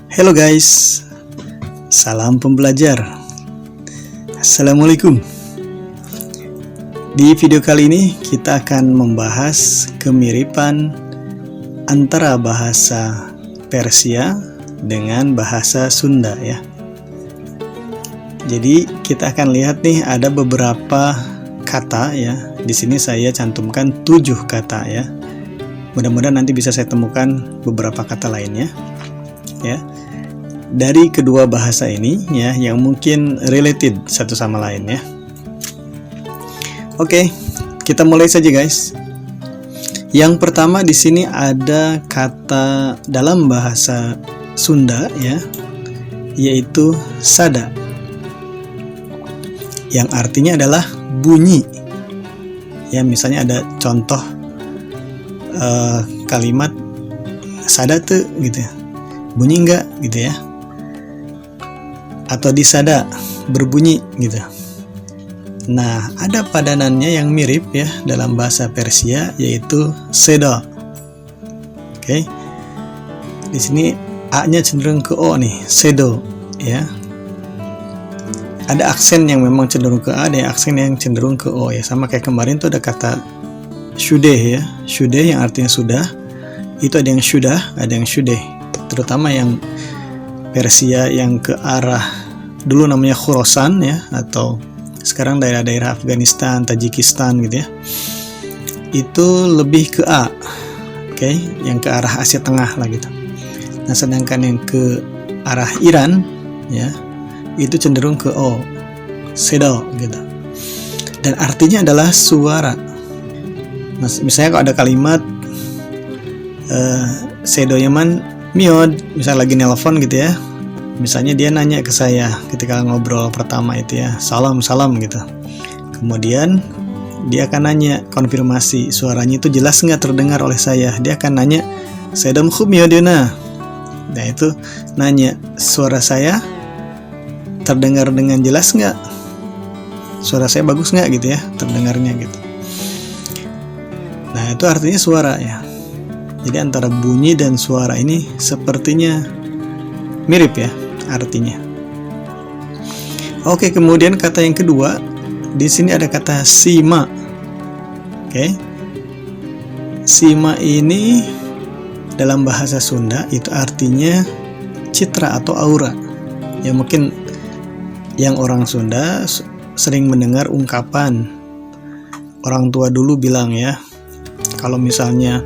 Halo guys, salam pembelajar. Assalamualaikum. Di video kali ini kita akan membahas kemiripan antara bahasa Persia dengan bahasa Sunda ya. Jadi kita akan lihat nih ada beberapa kata ya. Di sini saya cantumkan 7 kata ya. Mudah-mudahan nanti bisa saya temukan beberapa kata lainnya ya. Dari kedua bahasa ini ya yang mungkin related satu sama lain ya. Oke, kita mulai saja guys. Yang pertama di sini ada kata dalam bahasa Sunda ya, yaitu sada. Yang artinya adalah bunyi. Ya, misalnya ada contoh kalimat sada tuh gitu ya. Bunyi enggak gitu ya. Atau disada, berbunyi gitu. Nah, ada padanannya yang mirip ya dalam bahasa Persia yaitu seda. Oke. Di sini A-nya cenderung ke O nih, sedo ya. Ada aksen yang memang cenderung ke A, ada aksen yang cenderung ke O ya. Sama kayak kemarin tuh ada kata shudeh ya. Shudeh yang artinya sudah. Itu ada yang sudah, ada yang shudeh. Terutama yang Persia yang ke arah dulu namanya Khorasan ya, atau sekarang daerah-daerah Afghanistan, Tajikistan gitu ya. Itu lebih ke A. Oke, yang ke arah Asia Tengah lah gitu. Nah, sedangkan yang ke arah Iran ya, itu cenderung ke O. Sedo gitu. Dan artinya adalah suara. Nah, misalnya kalau ada kalimat sedo yaman miod, misalnya lagi nelpon gitu ya. Misalnya dia nanya ke saya ketika ngobrol pertama itu ya, salam gitu. Kemudian dia akan nanya, konfirmasi suaranya itu jelas nggak terdengar oleh saya. Dia akan nanya, sedom khub miodena. Nah itu nanya, suara saya terdengar dengan jelas nggak? Suara saya bagus nggak gitu ya, terdengarnya gitu. Nah itu artinya suara ya. Jadi antara bunyi dan suara ini sepertinya mirip ya artinya. Oke, kemudian kata yang kedua, di sini ada kata sima. Oke. Sima ini dalam bahasa Sunda itu artinya citra atau aura. Ya mungkin yang orang Sunda sering mendengar ungkapan orang tua dulu bilang ya, kalau misalnya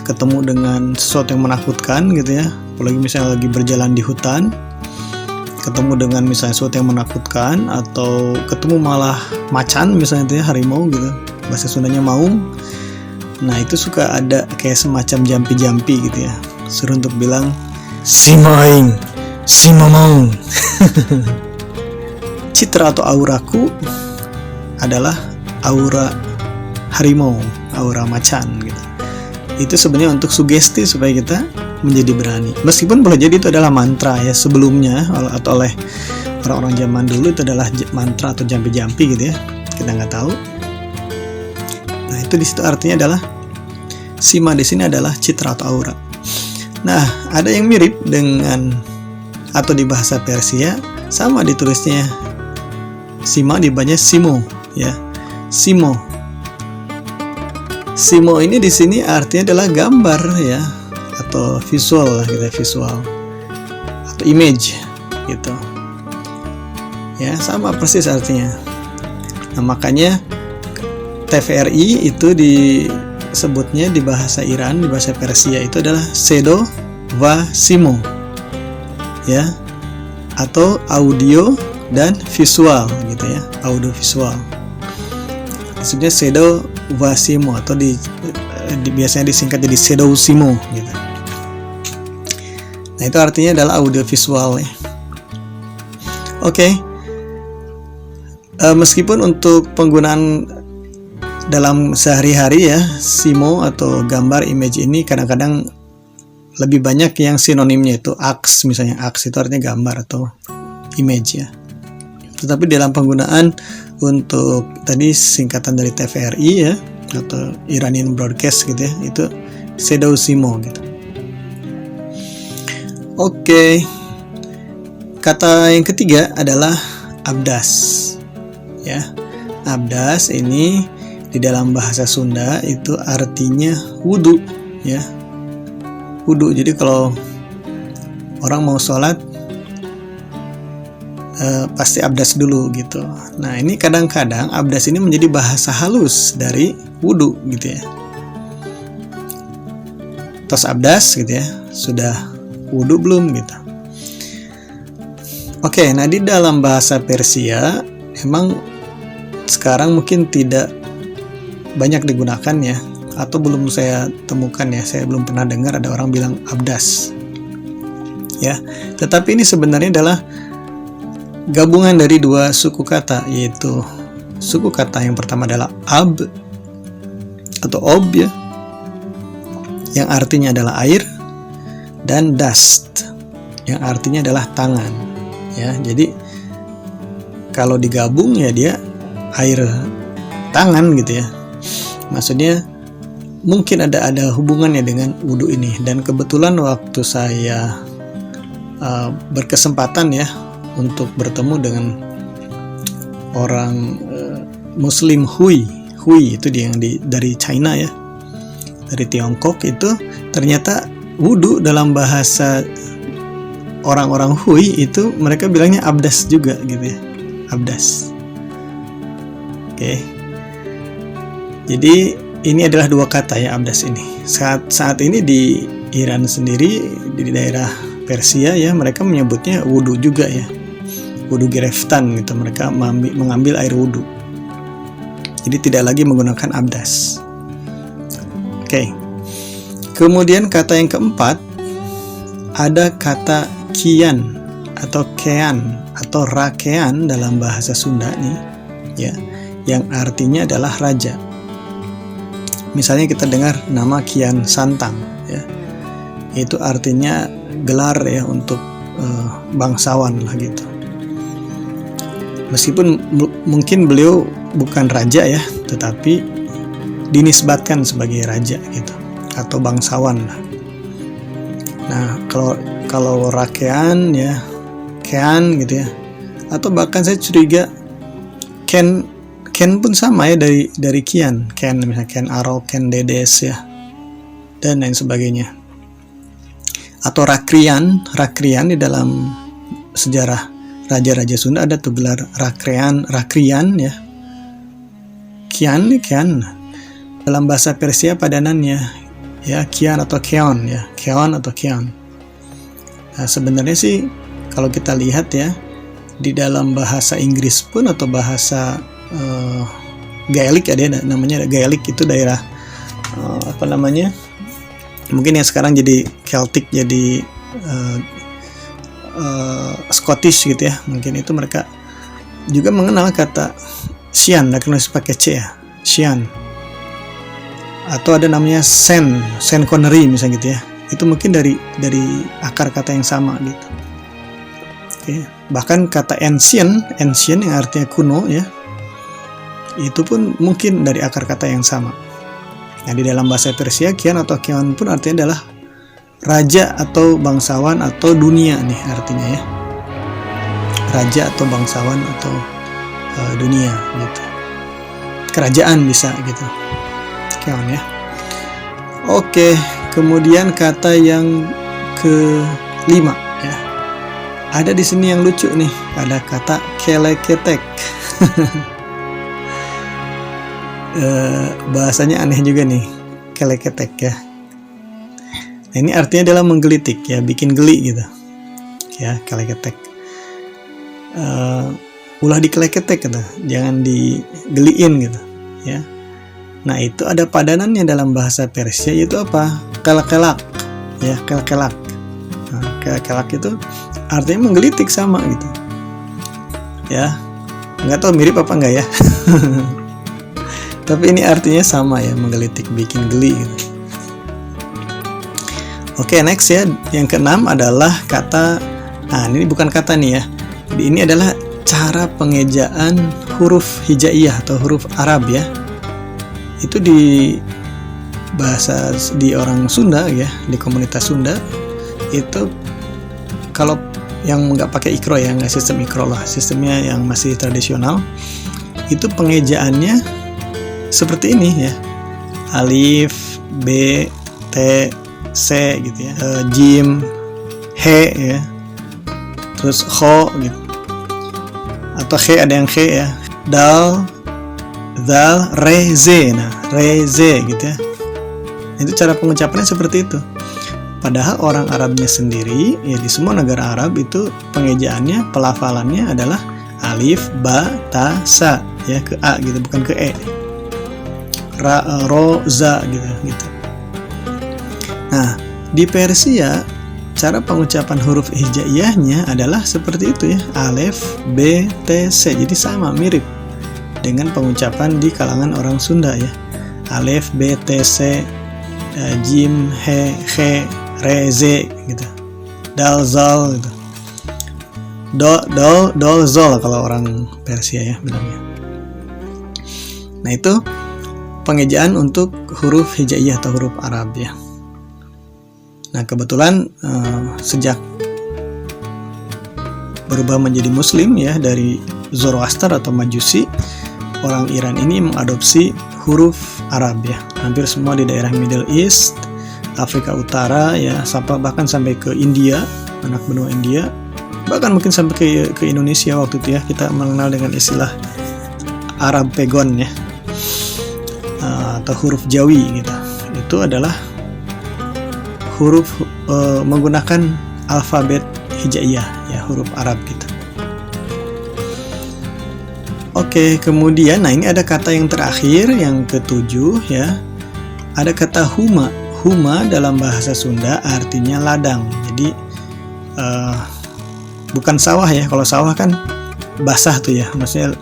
ketemu dengan sesuatu yang menakutkan gitu ya, apalagi misalnya lagi berjalan di hutan, ketemu dengan misalnya sesuatu yang menakutkan, atau ketemu malah macan misalnya itu ya, harimau gitu, bahasa Sundanya maung. Nah itu suka ada kayak semacam jampi-jampi gitu ya, suruh untuk bilang si maing, si mamaung. Citra atau auraku adalah aura harimau, aura macan gitu. Itu sebenarnya untuk sugesti supaya kita menjadi berani. Meskipun boleh jadi itu adalah mantra ya sebelumnya, atau oleh orang-orang zaman dulu itu adalah mantra atau jampi-jampi gitu ya. Kita nggak tahu. Nah itu di situ artinya adalah sima di sini adalah citra atau aura. Nah ada yang mirip dengan atau di bahasa Persia sama ditulisnya sima dibacanya simo ya, simo. Simo ini di sini artinya adalah gambar ya, atau visual lah kita, visual atau image gitu. Ya, sama persis artinya. Nah, makanya TVRI itu disebutnya di bahasa Iran, di bahasa Persia itu adalah sedo va simo. Ya. Atau audio dan visual gitu ya, audio visual. Maksudnya sedo Vasimo atau biasanya disingkat jadi Sedousimo gitu. Nah itu artinya adalah audio visual ya. Oke. Meskipun untuk penggunaan dalam sehari-hari ya, simo atau gambar image ini kadang-kadang lebih banyak yang sinonimnya itu aks, misalnya aks itu artinya gambar atau image ya. Tetapi dalam penggunaan untuk tadi singkatan dari TVRI ya, atau Iranian Broadcast gitu ya, itu Sedousimo gitu. Oke, Kata yang ketiga adalah abdas. Ya, abdas ini di dalam bahasa Sunda itu artinya wudhu, ya, wudhu. Jadi kalau orang mau sholat pasti abdas dulu gitu. Nah, ini kadang-kadang abdas ini menjadi bahasa halus dari wudhu gitu ya. Tos abdas gitu ya, sudah wudhu belum gitu. Oke, nah di dalam bahasa Persia emang sekarang mungkin tidak banyak digunakan ya, atau belum saya temukan ya, saya belum pernah dengar ada orang bilang abdas ya. Tetapi ini sebenarnya adalah gabungan dari dua suku kata, yaitu suku kata yang pertama adalah ab atau ob ya, yang artinya adalah air, dan dast yang artinya adalah tangan ya. Jadi kalau digabung ya dia air tangan gitu ya. Maksudnya mungkin ada hubungannya dengan wudhu ini. Dan kebetulan waktu saya berkesempatan ya untuk bertemu dengan orang Muslim Hui itu dia yang dari China ya, dari Tiongkok, itu ternyata wudhu dalam bahasa orang-orang Hui itu mereka bilangnya abdas juga gitu ya, abdas. Oke. Jadi ini adalah dua kata ya, abdas ini. Saat ini di Iran sendiri, di daerah Persia ya, mereka menyebutnya wudhu juga ya, wudhu gereftan gitu. Mereka mengambil air wudhu, jadi tidak lagi menggunakan abdas. Oke. Kemudian kata yang keempat ada kata kian atau kean atau rakean dalam bahasa Sunda nih ya, yang artinya adalah raja. Misalnya kita dengar nama Kian Santang ya, itu artinya gelar ya untuk bangsawan lah gitu. Meskipun mungkin beliau bukan raja ya, tetapi dinisbatkan sebagai raja gitu, atau bangsawan lah. Nah, kalau rakean ya, kean gitu ya, atau bahkan saya curiga Ken pun sama ya, dari kian, Ken misalnya Ken Arok, Ken Dedes ya, dan lain sebagainya. Atau rakrian di dalam sejarah raja-raja Sunda ada tuh gelar rakrian ya. Kian dalam bahasa Persia padanannya ya kian atau keon ya, keon atau keon. Nah, sebenarnya sih kalau kita lihat ya, di dalam bahasa Inggris pun atau bahasa Gaelic ada namanya Gaelic, itu daerah mungkin yang sekarang jadi Celtic, jadi Scottish gitu ya, mungkin itu mereka juga mengenal kata Sian, karena pakai C ya, Sian. Atau ada namanya Sen Connery misalnya gitu ya, itu mungkin dari akar kata yang sama gitu. Oke. Bahkan kata ancient yang artinya kuno ya, itu pun mungkin dari akar kata yang sama. Nah, di dalam bahasa Persia kian atau keon pun artinya adalah raja atau bangsawan atau dunia nih artinya ya, raja atau bangsawan atau dunia gitu, kerajaan bisa gitu, keon ya. Oke, kemudian kata yang kelima ya, ada di sini yang lucu nih, ada kata keleketek. Bahasanya aneh juga nih, keleketek ya. Nah, ini artinya adalah menggelitik ya, bikin geli gitu ya, keleketek. Ulah dikeleketek gitu, jangan digeliin gitu ya. Nah, itu ada padanannya dalam bahasa Persia, yaitu apa? Kelak-kelak ya, kelak-kelak. Nah, kelak-kelak itu artinya menggelitik sama gitu ya. Nggak tahu mirip apa enggak ya. Tapi ini artinya sama ya, menggelitik, bikin geli gitu. Oke, next ya, yang keenam adalah kata, nah ini bukan kata nih ya, ini adalah cara pengejaan huruf hijaiyah atau huruf Arab ya. Itu di bahasa di orang Sunda ya, di komunitas Sunda itu kalau yang nggak pakai ikro ya, nggak sistem ikro lah, sistemnya yang masih tradisional, itu pengejaannya seperti ini ya, alif, b, t, c gitu ya, jim, he ya, terus kho gitu, atau he ada yang he ya, dal, zal, re, ze. Nah, re, ze gitu ya. Itu cara pengucapannya seperti itu. Padahal orang Arabnya sendiri, ya di semua negara Arab itu pengejaannya, pelafalannya adalah alif, ba, ta, sa, ya ke a gitu, bukan ke e. Ra, ro, za gitu. Nah, di Persia cara pengucapan huruf hijaiyahnya adalah seperti itu ya, alif, b, t, c. Jadi sama, mirip dengan pengucapan di kalangan orang Sunda ya, alif, b, t, c, jim, he, re, ze gitu, dal, zal gitu, dol, zol kalau orang Persia ya bilangnya. Nah, itu pengejaan untuk huruf hijaiyah atau huruf Arab ya. Nah, kebetulan sejak berubah menjadi Muslim ya, dari Zoroaster atau Majusi, orang Iran ini mengadopsi huruf Arab ya. Hampir semua di daerah Middle East, Afrika Utara ya, bahkan sampai ke India, anak benua India, bahkan mungkin sampai ke Indonesia waktu itu ya, kita mengenal dengan istilah Arab Pegon ya, atau huruf Jawi gitu. Itu adalah huruf menggunakan alfabet hijaiyah ya, huruf Arab gitu. Oke, kemudian nah ini ada kata yang terakhir, yang ketujuh ya. Ada kata huma. Huma dalam bahasa Sunda artinya ladang. Jadi bukan sawah ya. Kalau sawah kan basah tuh ya. Maksudnya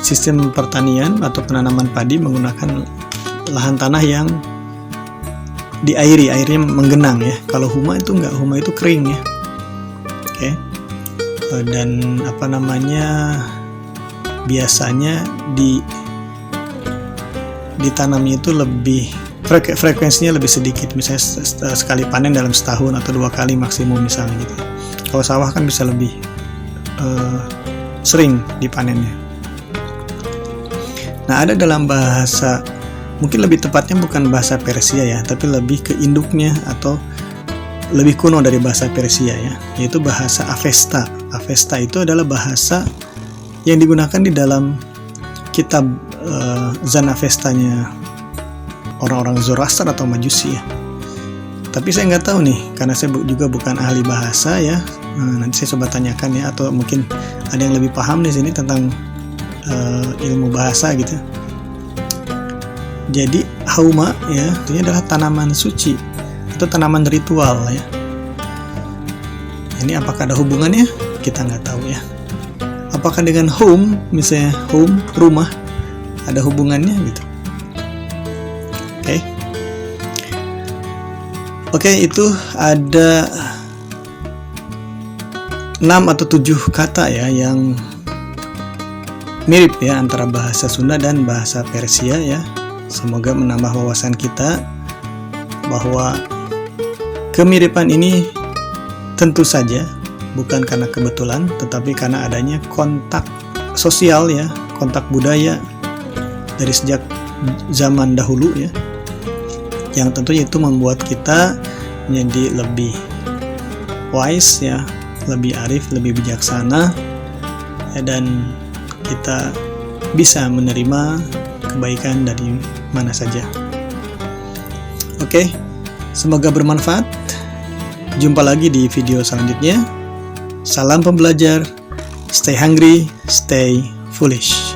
sistem pertanian atau penanaman padi menggunakan lahan tanah yang diairi, airnya menggenang ya. Kalau huma itu enggak, huma itu kering ya. Oke. Dan biasanya ditanamnya itu lebih frekuensinya lebih sedikit, misalnya sekali panen dalam setahun atau 2 kali maksimum misalnya gitu. Kalau sawah kan bisa lebih sering dipanennya. Nah, ada dalam bahasa, mungkin lebih tepatnya bukan bahasa Persia ya, tapi lebih ke induknya atau lebih kuno dari bahasa Persia ya, yaitu bahasa Avesta. Avesta itu adalah bahasa yang digunakan di dalam kitab Zanavestanya orang-orang Zoroaster atau Majusi ya. Tapi saya nggak tahu nih, karena saya juga bukan ahli bahasa ya. Nanti saya coba tanyakan ya, atau mungkin ada yang lebih paham di sini tentang ilmu bahasa gitu. Jadi hauma ya, ini adalah tanaman suci atau tanaman ritual ya. Ini apakah ada hubungannya? Kita nggak tahu ya. Apakah dengan home, misalnya home, rumah, ada hubungannya gitu? Oke, itu ada 6 atau 7 kata ya yang mirip ya antara bahasa Sunda dan bahasa Persia ya. Semoga menambah wawasan kita bahwa kemiripan ini tentu saja bukan karena kebetulan, tetapi karena adanya kontak sosial ya, kontak budaya dari sejak zaman dahulu ya, yang tentunya itu membuat kita menjadi lebih wise ya, lebih arif, lebih bijaksana ya, dan kita bisa menerima kebaikan dari mana saja. Oke, semoga bermanfaat. Jumpa lagi di video selanjutnya. Salam pembelajar, stay hungry, stay foolish.